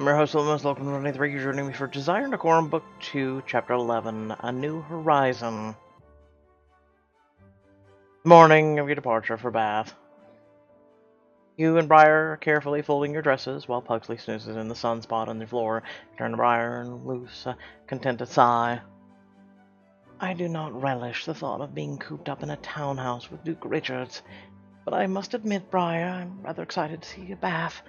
I'm your host, Williams. Welcome to 23. You're joining me for Desire Decorum, Book 2, Chapter 11, A New Horizon. Morning of your departure for Bath. You and Briar are carefully folding your dresses while Pugsley snoozes in the sunspot on the floor. Turn to Briar and loose a contented sigh. I do not relish the thought of being cooped up in a townhouse with Duke Richards, but I must admit, Briar, I'm rather excited to see you Bath.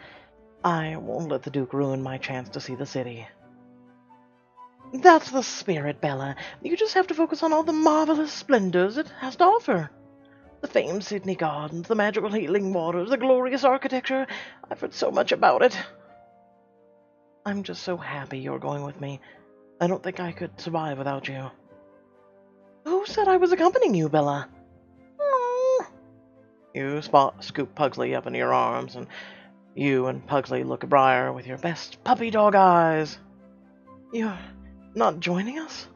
I won't let the Duke ruin my chance to see the city. That's the spirit, Bella. You just have to focus on all the marvelous splendors it has to offer. The famed Sydney Gardens, the magical healing waters, the glorious architecture. I've heard so much about it. I'm just so happy you're going with me. I don't think I could survive without you. Who said I was accompanying you, Bella? You scoop Pugsley up into your arms, and you and Pugsley look at Briar with your best puppy dog eyes. You're not joining us?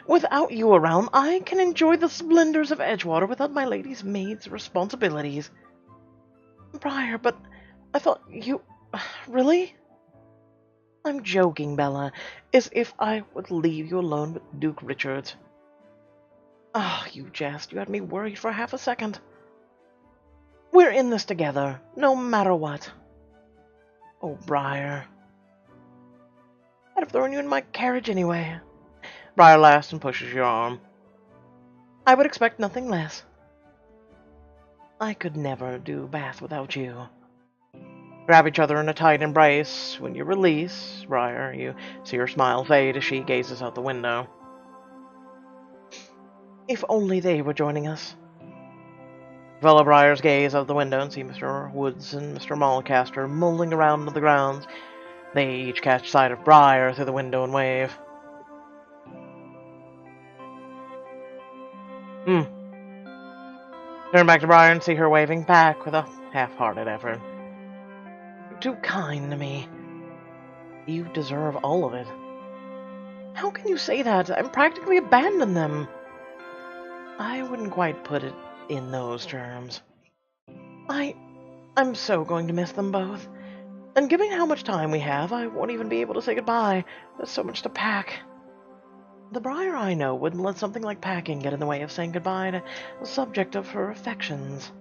Without you around, I can enjoy the splendors of Edgewater without my lady's maid's responsibilities. Briar, but I thought you... Really? I'm joking, Bella. As if I would leave you alone with Duke Richards. Ah, you jest. You had me worried for half a second. We're in this together, no matter what. Oh, Briar. I'd have thrown you in my carriage anyway. Briar laughs and pushes your arm. I would expect nothing less. I could never do Bath without you. Grab each other in a tight embrace. When you release, Briar, you see her smile fade as she gazes out the window. If only they were joining us. Fellow Briars gaze out the window and see Mr. Woods and Mr. Mulcaster mulling around the grounds. They each catch sight of Briar through the window and wave. Turn back to Briar and see her waving back with a half-hearted effort. You're too kind to me. You deserve all of it. How can you say that? I'm practically abandoned them. I wouldn't quite put it in those terms. I'm so going to miss them both. And given how much time we have, I won't even be able to say goodbye. There's so much to pack. The Briar I know wouldn't let something like packing get in the way of saying goodbye to the subject of her affections.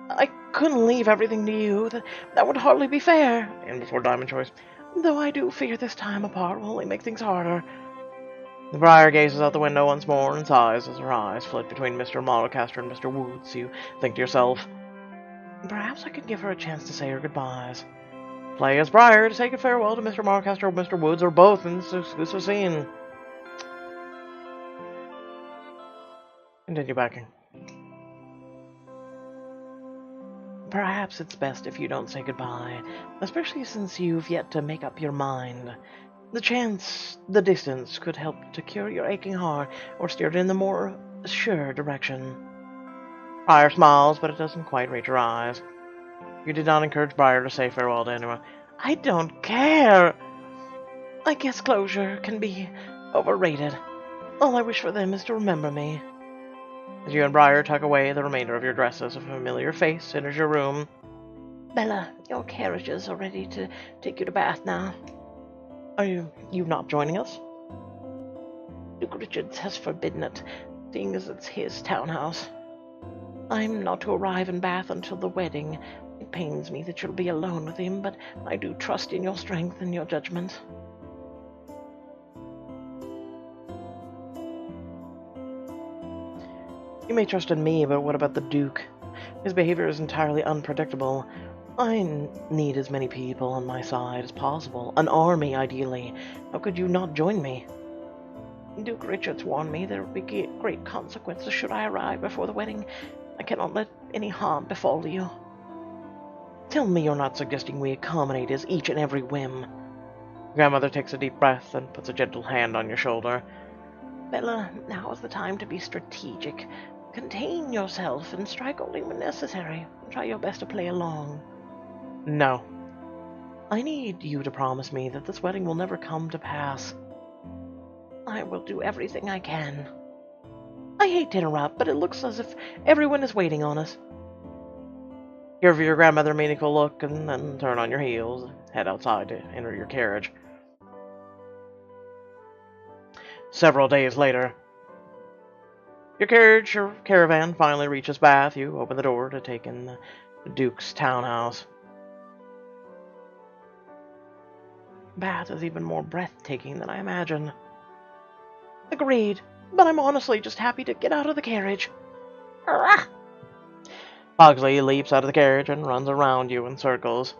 I couldn't leave everything to you. That would hardly be fair. And before Diamond Choice. Though I do fear this time apart will only make things harder. The Briar gazes out the window once more and sighs as her eyes flit between Mr. Mulcaster and Mr. Woods. You think to yourself, perhaps I could give her a chance to say her goodbyes. Play as Briar to say a farewell to Mr. Mulcaster or Mr. Woods, or both in this exclusive scene. Continue backing. Perhaps it's best if you don't say goodbye, especially since you've yet to make up your mind. The chance, the distance, could help to cure your aching heart or steer it in the more sure direction. Briar smiles, but it doesn't quite reach her eyes. You did not encourage Briar to say farewell to anyone. I don't care! I guess closure can be overrated. All I wish for them is to remember me. As you and Briar tuck away the remainder of your dresses, a familiar face enters your room. Bella, your carriages are ready to take you to Bath now. Are you not joining us? Duke Richards has forbidden it, seeing as it's his townhouse. I'm not to arrive in Bath until the wedding. It pains me that you'll be alone with him, but I do trust in your strength and your judgment. You may trust in me, but what about the Duke? His behavior is entirely unpredictable. I need as many people on my side as possible. An army, ideally. How could you not join me? Duke Richards warned me there would be great consequences should I arrive before the wedding. I cannot let any harm befall you. Tell me you're not suggesting we accommodate his each and every whim. Grandmother takes a deep breath and puts a gentle hand on your shoulder. Bella, now is the time to be strategic. Contain yourself and strike only when necessary. Try your best to play along. No. I need you to promise me that this wedding will never come to pass. I will do everything I can. I hate to interrupt, but it looks as if everyone is waiting on us. Give your grandmother a meaningful look and then turn on your heels, head outside to enter your carriage. Several days later, your caravan finally reaches Bath. You open the door to take in the Duke's townhouse. Bath is even more breathtaking than I imagined. Agreed, but I'm honestly just happy to get out of the carriage. Arrgh! Pugsley leaps out of the carriage and runs around you in circles.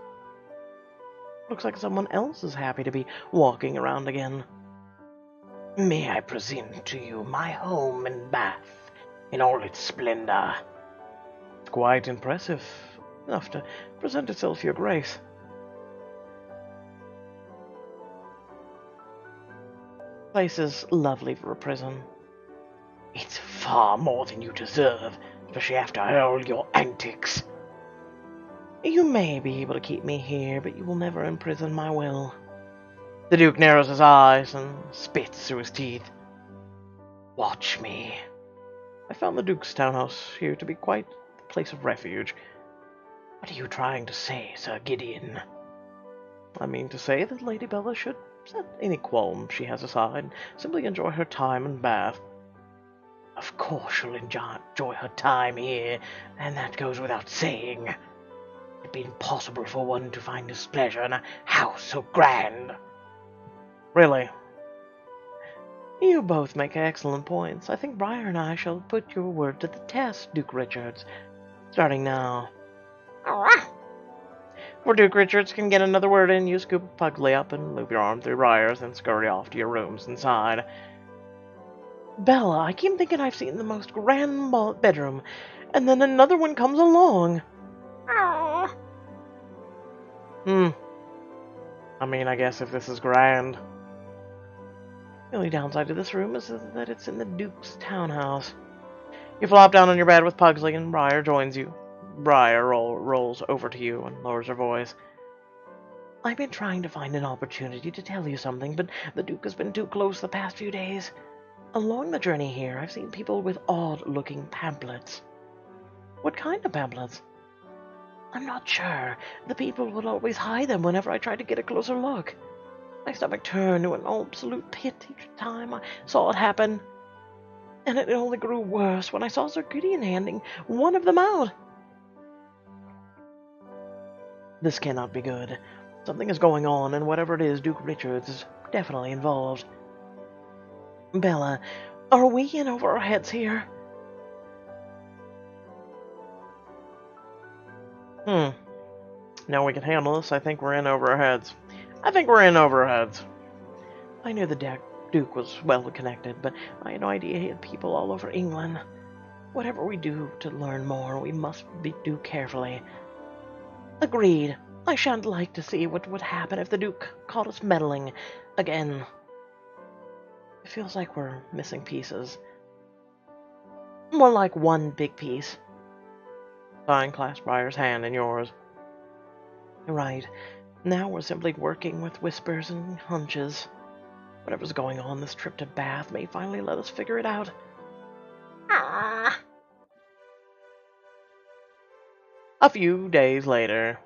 Looks like someone else is happy to be walking around again. May I present to you my home in Bath, in all its splendor. Quite impressive, enough to present itself, Your Grace. The place is lovely for a prison. It's far more than you deserve, especially after all your antics. You may be able to keep me here, but you will never imprison my will. The Duke narrows his eyes and spits through his teeth. Watch me. I found the Duke's townhouse here to be quite a place of refuge. What are you trying to say, Sir Gideon? I mean to say that Lady Bella should set any qualm she has aside and simply enjoy her time in Bath. Of course she'll enjoy her time here, and that goes without saying. It'd be impossible for one to find displeasure in a house so grand. Really? You both make excellent points. I think Briar and I shall put your word to the test, Duke Richards. Starting now. Before Duke Richards can get another word in, you scoop Pugsley up and loop your arm through Briar's and scurry off to your rooms inside. Bella, I keep thinking I've seen the most grand bedroom, and then another one comes along. I mean, I guess if this is grand. The only downside to this room is that it's in the Duke's townhouse. You flop down on your bed with Pugsley, and Briar joins you. Briar rolls over to you and lowers her voice. I've been trying to find an opportunity to tell you something, but the Duke has been too close the past few days. Along the journey here, I've seen people with odd-looking pamphlets. What kind of pamphlets? I'm not sure. The people would always hide them whenever I tried to get a closer look. My stomach turned to an absolute pit each time I saw it happen. And it only grew worse when I saw Sir Gideon handing one of them out. This cannot be good. Something is going on, and whatever it is, Duke Richards is definitely involved. Bella, are we in over our heads here? Now we can handle this. I think we're in over our heads. I knew the Duke was well connected, but I had no idea he had people all over England. Whatever we do to learn more, we must do carefully. Agreed. I shan't like to see what would happen if the Duke caught us meddling again. It feels like we're missing pieces. More like one big piece. Fine, clasp Briar's hand in yours. Right. Now we're simply working with whispers and hunches. Whatever's going on, this trip to Bath may finally let us figure it out. A few days later.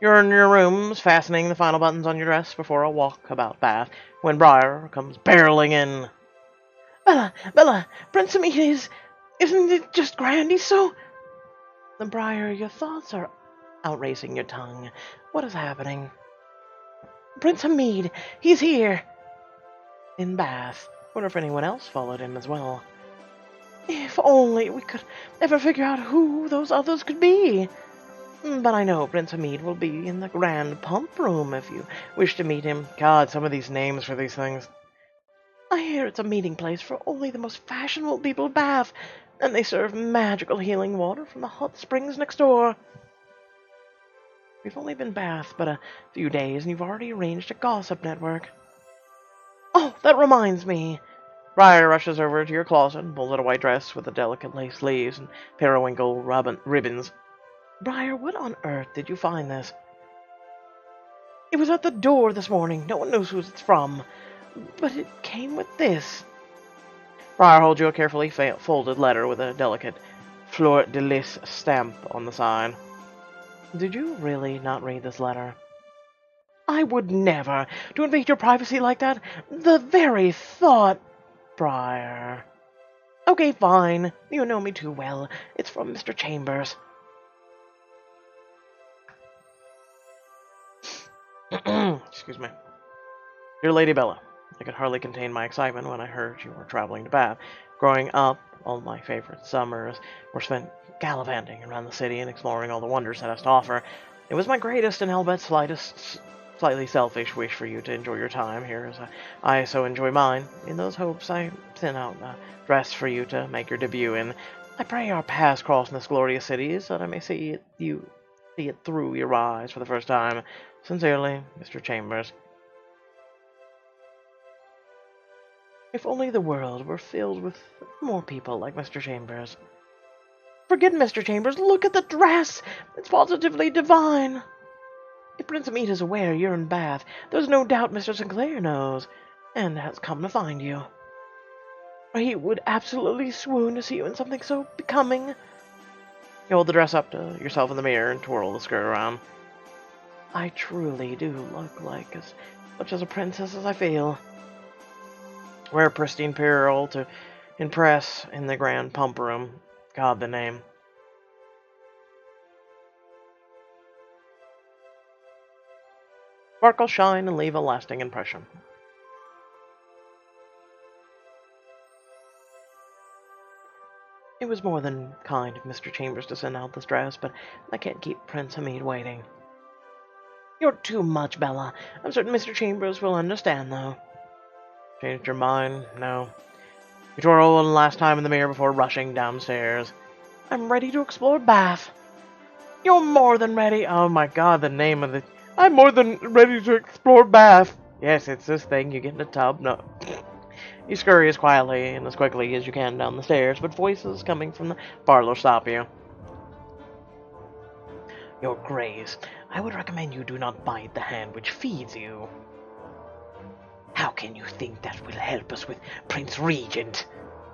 You're in your rooms, fastening the final buttons on your dress before a walk about Bath, when Briar comes barreling in. Bella, Prince Hamid isn't it just grand he's so... Briar, your thoughts are outracing your tongue. What is happening? Prince Hamid, he's here. In Bath. Wonder if anyone else followed him as well. If only we could ever figure out who those others could be. But I know Prince Hamid will be in the Grand Pump Room if you wish to meet him. God, some of these names for these things. I hear it's a meeting place for only the most fashionable people of Bath, and they serve magical healing water from the hot springs next door. We've only been Bath but a few days, and you've already arranged a gossip network. Oh, that reminds me. Briar rushes over to your closet and pulls out a white dress with the delicate lace sleeves and periwinkle ribbons. Briar, what on earth did you find this? It was at the door this morning. No one knows who it's from. But it came with this. Briar holds you a carefully folded letter with a delicate fleur de lis stamp on the side. Did you really not read this letter? I would never! To invade your privacy like that? The very thought, Briar. Okay, fine. You know me too well. It's from Mr. Chambers. Excuse me. Dear Lady Bella, I could hardly contain my excitement when I heard you were traveling to Bath. Growing up, all my favorite summers were spent gallivanting around the city and exploring all the wonders it has to offer. It was my greatest and I'll slightly selfish wish for you to enjoy your time here as I so enjoy mine. In those hopes, I sent out a dress for you to make your debut in. I pray our paths cross in this glorious city so that I may see it through your eyes for the first time. Sincerely, Mr. Chambers. If only the world were filled with more people like Mr. Chambers. Forget Mr. Chambers, look at the dress! It's positively divine! If Prince Mead is aware you're in Bath, there's no doubt Mr. Sinclair knows, and has come to find you. He would absolutely swoon to see you in something so becoming. You hold the dress up to yourself in the mirror and twirl the skirt around. I truly do look like as much as a princess as I feel. Wear pristine apparel to impress in the grand pump room. God, the name. Sparkle, shine, and leave a lasting impression. It was more than kind of Mr. Chambers to send out this dress, but I can't keep Prince Hamid waiting. You're too much, Bella. I'm certain Mr. Chambers will understand, though. Changed your mind? No. You twirl one last time in the mirror before rushing downstairs. I'm ready to explore Bath. You're more than ready. Oh my god, the name of the... I'm more than ready to explore Bath. Yes, it's this thing. You get in a tub. No. You scurry as quietly and as quickly as you can down the stairs, but voices coming from the parlor stop you. Your Grace, I would recommend you do not bite the hand which feeds you. How can you think that will help us with Prince Regent?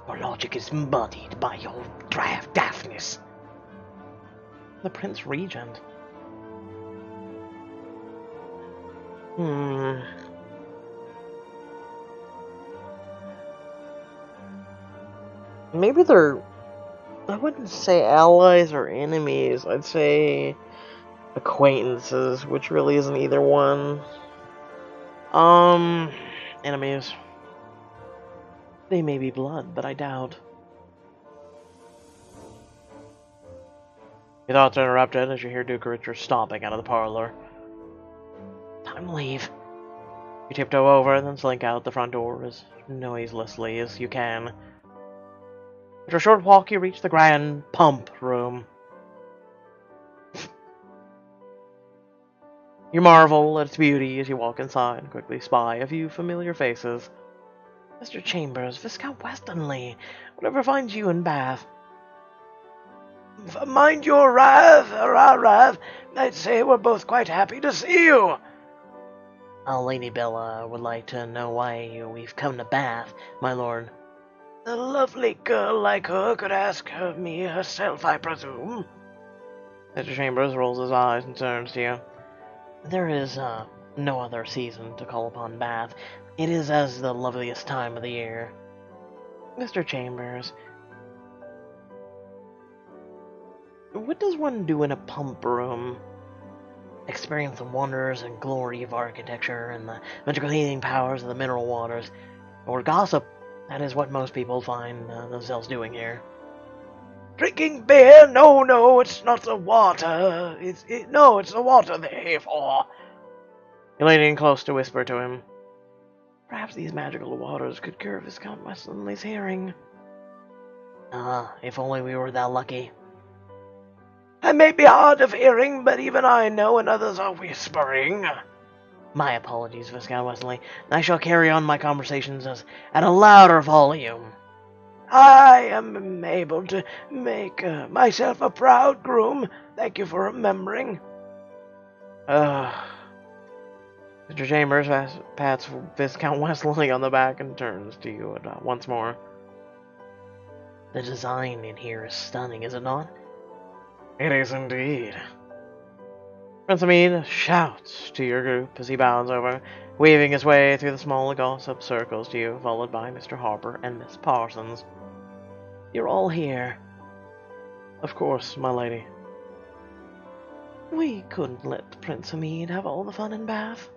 Your logic is muddied by your daftness. The Prince Regent? Maybe they're... I wouldn't say allies or enemies. I'd say acquaintances, which really isn't either one. Enemies. They may be blood, but I doubt. Your thoughts are interrupted as you hear Duke Richard stomping out of the parlor. Time to leave. You tiptoe over and then slink out the front door as noiselessly as you can. After a short walk, you reach the grand pump room. You marvel at its beauty as you walk inside and quickly spy a few familiar faces. Mr. Chambers, Viscount Westonleigh, whatever finds you in Bath. Mind your wrath, I'd say we're both quite happy to see you. Lady Bella would like to know why we've come to Bath, my lord. A lovely girl like her could ask me herself, I presume. Mr. Chambers rolls his eyes and turns to you. There is no other season to call upon Bath. It is as the loveliest time of the year. Mr. Chambers, what does one do in a pump room? Experience the wonders and glory of architecture and the magical healing powers of the mineral waters. Or gossip. That is what most people find themselves doing here. Drinking beer? No, it's not the water. It's the water they're here for. You're leaning close to whisper to him. Perhaps these magical waters could cure Viscount Westonleigh's hearing. If only we were that lucky. I may be hard of hearing, but even I know when others are whispering. My apologies, Viscount Westonleigh. I shall carry on my conversations at a louder volume. I am able to make myself a proud groom. Thank you for remembering. Mr. Chambers pats Viscount Westonleigh on the back and turns to you once more. The design in here is stunning, is it not? It is indeed. Prince Amid shouts to your group as he bounds over, weaving his way through the small gossip circles to you, followed by Mr. Harper and Miss Parsons. You're all here. Of course, my lady. We couldn't let Prince Amid have all the fun in Bath.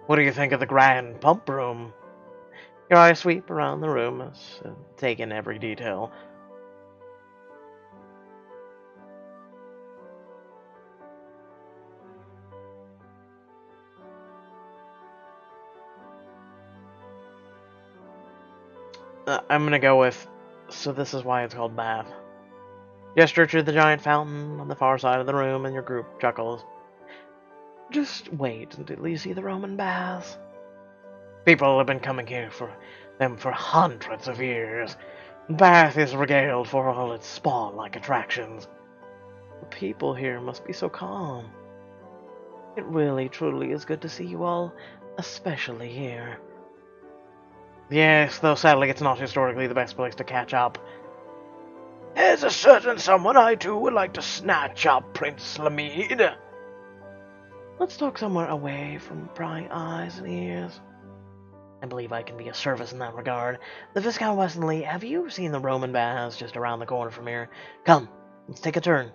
What do you think of the grand pump room? Your eyes sweep around the room as take in every detail. I'm gonna go with, so this is why it's called Bath. Gesture to the giant fountain on the far side of the room, and your group chuckles. Just wait until you see the Roman baths. People have been coming here for them for hundreds of years. Bath is regaled for all its spa-like attractions. The people here must be so calm. It really, truly is good to see you all, especially here. Yes, though sadly it's not historically the best place to catch up. There's a certain someone I too would like to snatch up, Prince Lamede. Let's talk somewhere away from prying eyes and ears. I believe I can be of service in that regard. The Viscount Westonleigh, have you seen the Roman baths just around the corner from here? Come, let's take a turn.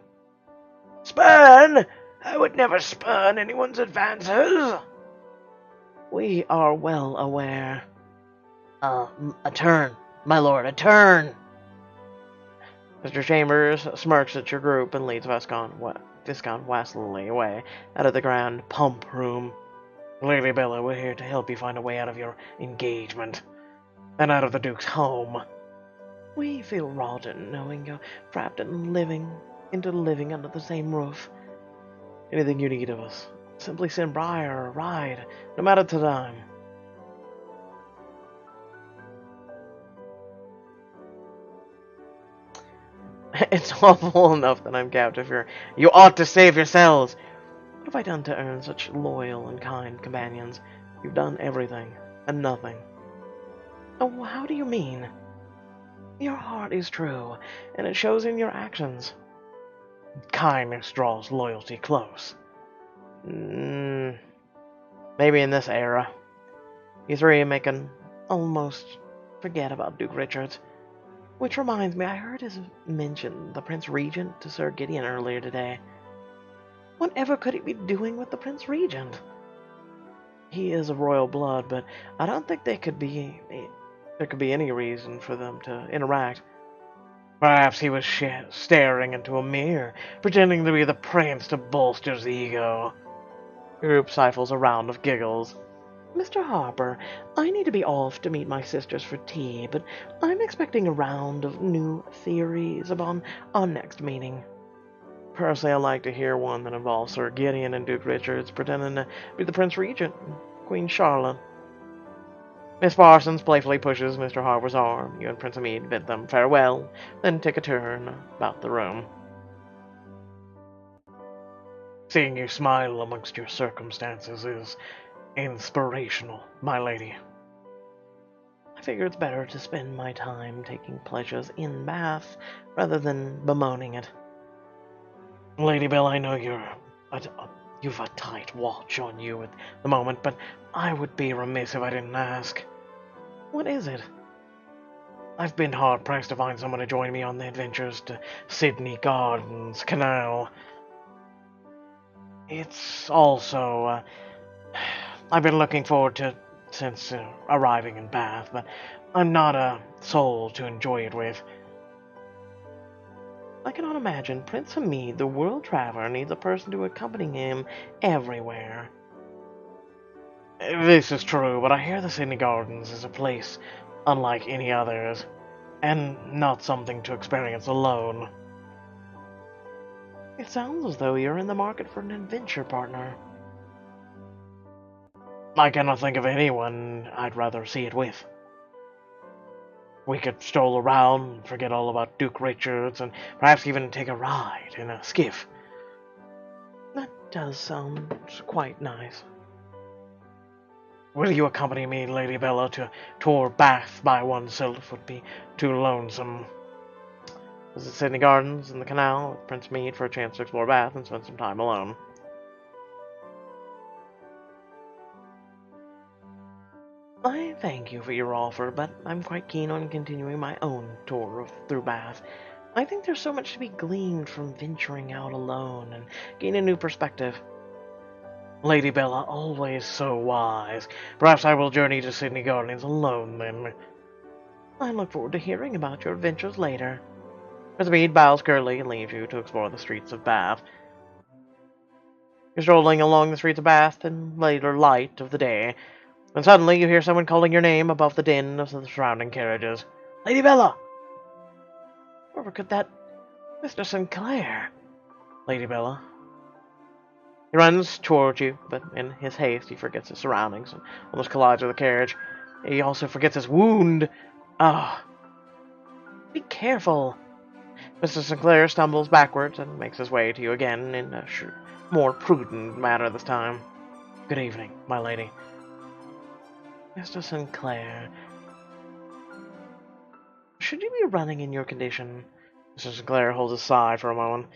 Spurn? I would never spurn anyone's advances. We are well aware. A turn, my lord, a turn! Mr. Chambers smirks at your group and leads Viscount Westonleigh away out of the grand pump room. Lady Bella, we're here to help you find a way out of your engagement, and out of the Duke's home. We feel rotten knowing you're trapped in living under the same roof. Anything you need of us, simply send Briar a ride, no matter the time. It's awful enough that I'm captive here. You ought to save yourselves. What have I done to earn such loyal and kind companions? You've done everything, and nothing. Oh, how do you mean? Your heart is true, and it shows in your actions. Kindness draws loyalty close. Maybe in this era. You three make an almost forget about Duke Richard. Which reminds me, I heard his mention the Prince Regent to Sir Gideon earlier today. Whatever could he be doing with the Prince Regent? He is of royal blood, but I don't think there could be any reason for them to interact. Perhaps he was staring into a mirror, pretending to be the prince to bolster his ego. The group stifles a round of giggles. Mr. Harper, I need to be off to meet my sisters for tea, but I'm expecting a round of new theories upon our next meeting. Personally, I'd like to hear one that involves Sir Gideon and Duke Richards pretending to be the Prince Regent and Queen Charlotte. Miss Parsons playfully pushes Mr. Harper's arm. You and Prince Amid bid them farewell, then take a turn about the room. Seeing you smile amongst your circumstances is inspirational, my lady. I figure it's better to spend my time taking pleasures in Bath rather than bemoaning it. Lady Bell, I know you've a tight watch on you at the moment, but I would be remiss if I didn't ask. What is it? I've been hard-pressed to find someone to join me on the adventures to Sydney Gardens Canal. It's also, I've been looking forward to since arriving in Bath, but I'm not a soul to enjoy it with. I cannot imagine Prince Hamid, the world traveler, needs a person to accompany him everywhere. This is true, but I hear the Sydney Gardens is a place unlike any others, and not something to experience alone. It sounds as though you're in the market for an adventure partner. I cannot think of anyone I'd rather see it with. We could stroll around, forget all about Duke Richards, and perhaps even take a ride in a skiff. That does sound quite nice. Will you accompany me, Lady Bella, to tour Bath by oneself? Would be too lonesome. Visit Sydney Gardens and the canal with Prince Mead for a chance to explore Bath and spend some time alone. I thank you for your offer, but I'm quite keen on continuing my own tour through Bath. I think there's so much to be gleaned from venturing out alone and gain a new perspective. Lady Bella, always so wise. Perhaps I will journey to Sydney Gardens alone, then. I look forward to hearing about your adventures later. Mr. Mead bows curtly and leaves you to explore the streets of Bath. You're strolling along the streets of Bath in later light of the day, when suddenly you hear someone calling your name above the din of the surrounding carriages. Lady Bella! Or could that... Mr. Sinclair? Lady Bella. He runs towards you, but in his haste he forgets his surroundings and almost collides with the carriage. He also forgets his wound. Ah. Be careful. Mr. Sinclair stumbles backwards and makes his way to you again in a more prudent manner this time. Good evening, my lady. Mr. Sinclair, should you be running in your condition? Mr. Sinclair holds his sigh for a moment.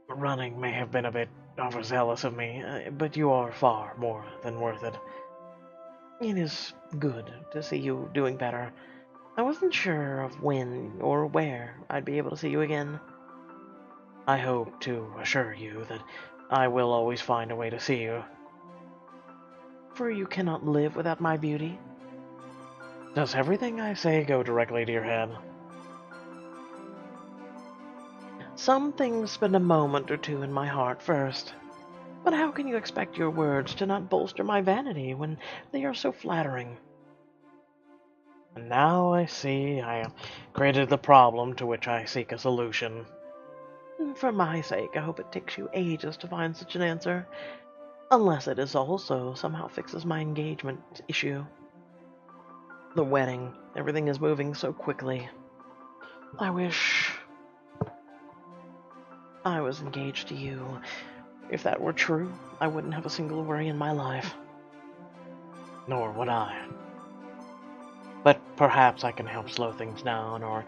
Running may have been a bit overzealous of me, but you are far more than worth it. It is good to see you doing better. I wasn't sure of when or where I'd be able to see you again. I hope to assure you that I will always find a way to see you. For you cannot live without my beauty. Does everything I say go directly to your head? Some things spend a moment or two in my heart first. But how can you expect your words to not bolster my vanity when they are so flattering? And now I see I have created the problem to which I seek a solution. For my sake, I hope it takes you ages to find such an answer. Unless it is also somehow fixes my engagement issue. The wedding, everything is moving so quickly. I wish I was engaged to you. If that were true, I wouldn't have a single worry in my life. Nor would I. But perhaps I can help slow things down or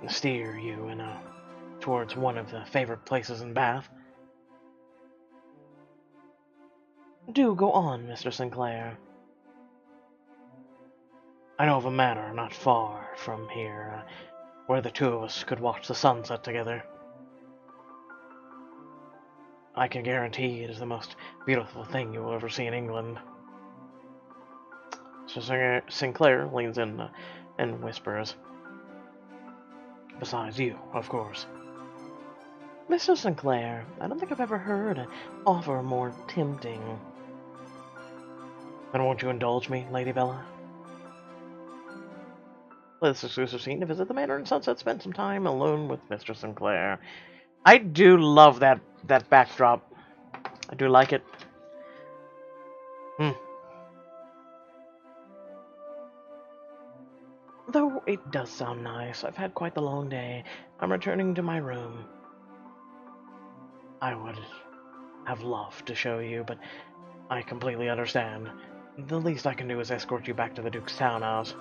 steer you towards one of the favorite places in Bath. Do go on, Mr. Sinclair. I know of a manor not far from here, where the two of us could watch the sunset together. I can guarantee it is the most beautiful thing you will ever see in England. So Sinclair leans in and whispers. Besides you, of course. Mr. Sinclair, I don't think I've ever heard an offer more tempting. Then won't you indulge me, Lady Bella? Play this exclusive scene to visit the manor and sunset, spend some time alone with Mr. Sinclair. I do love that backdrop. I do like it. Though it does sound nice, I've had quite the long day. I'm returning to my room. I would have loved to show you, but I completely understand. The least I can do is escort you back to the Duke's townhouse.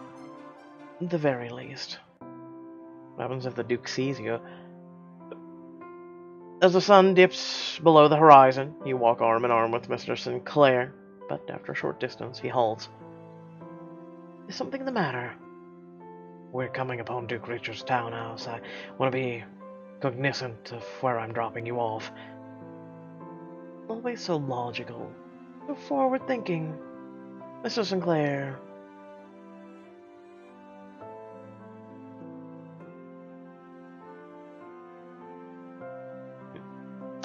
The very least. What happens if the Duke sees you? As the sun dips below the horizon, you walk arm in arm with Mr. Sinclair, but after a short distance he halts. Is something the matter? We're coming upon Duke Richard's townhouse. I want to be cognizant of where I'm dropping you off. Always so logical, so forward-thinking. Mr. Sinclair.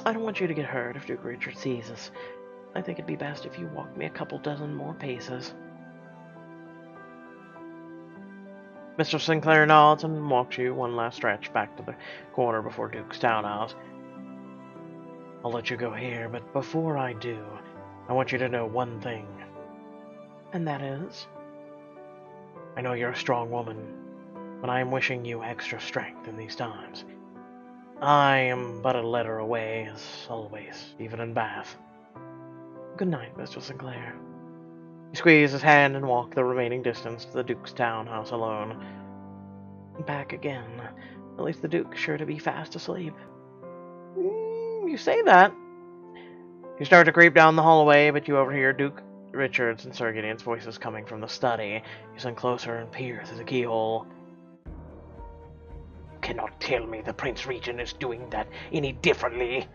I don't want you to get hurt if Duke Richard sees us. I think it'd be best if you walked me a couple dozen more paces. Mr. Sinclair nods and walks you one last stretch back to the corner before Duke's townhouse. I'll let you go here, but before I do, I want you to know one thing. And that is? I know you're a strong woman, but I am wishing you extra strength in these times. I am but a letter away, as always, even in Bath. Good night, Mr. Sinclair. You squeeze his hand and walk the remaining distance to the Duke's townhouse alone. Back again. At least the Duke's sure to be fast asleep. You say that. You start to creep down the hallway, but you overhear Duke Richards and Sir Gideon's voices coming from the study. You listen closer and peer through the keyhole. Cannot tell me the Prince Regent is doing that any differently.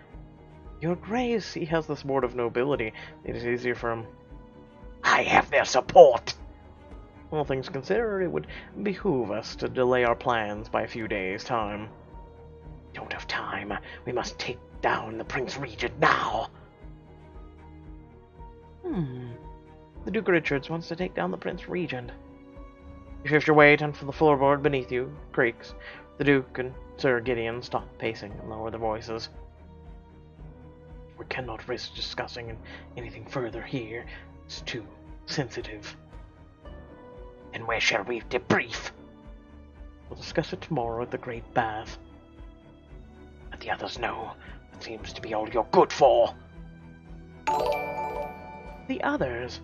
Your Grace, he has this board of nobility. It is easier for him. I have their support. All things considered, it would behoove us to delay our plans by a few days' time. Don't have time. We must take down the Prince Regent now. The Duke Richards wants to take down the Prince Regent. You shift your weight onto the floorboard beneath you, creaks. The Duke and Sir Gideon stop pacing and lower their voices. We cannot risk discussing anything further here. It's too sensitive. And where shall we debrief? We'll discuss it tomorrow at the Great Bath. Let the others know. That seems to be all you're good for. The others?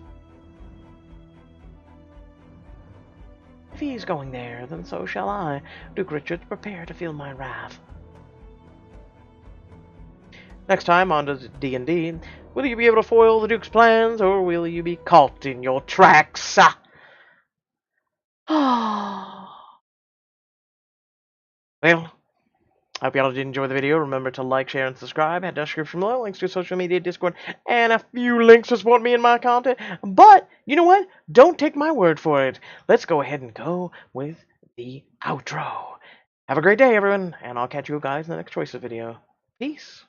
If he's going there, then so shall I. Duke Richard, prepare to feel my wrath. Next time on to D&D, will you be able to foil the Duke's plans, or will you be caught in your tracks? Well, I hope y'all did enjoy the video. Remember to like, share, and subscribe. Head down to the description below. Links to social media, Discord, and a few links to support me and my content. But, you know what? Don't take my word for it. Let's go ahead and go with the outro. Have a great day, everyone, and I'll catch you guys in the next Choices video. Peace.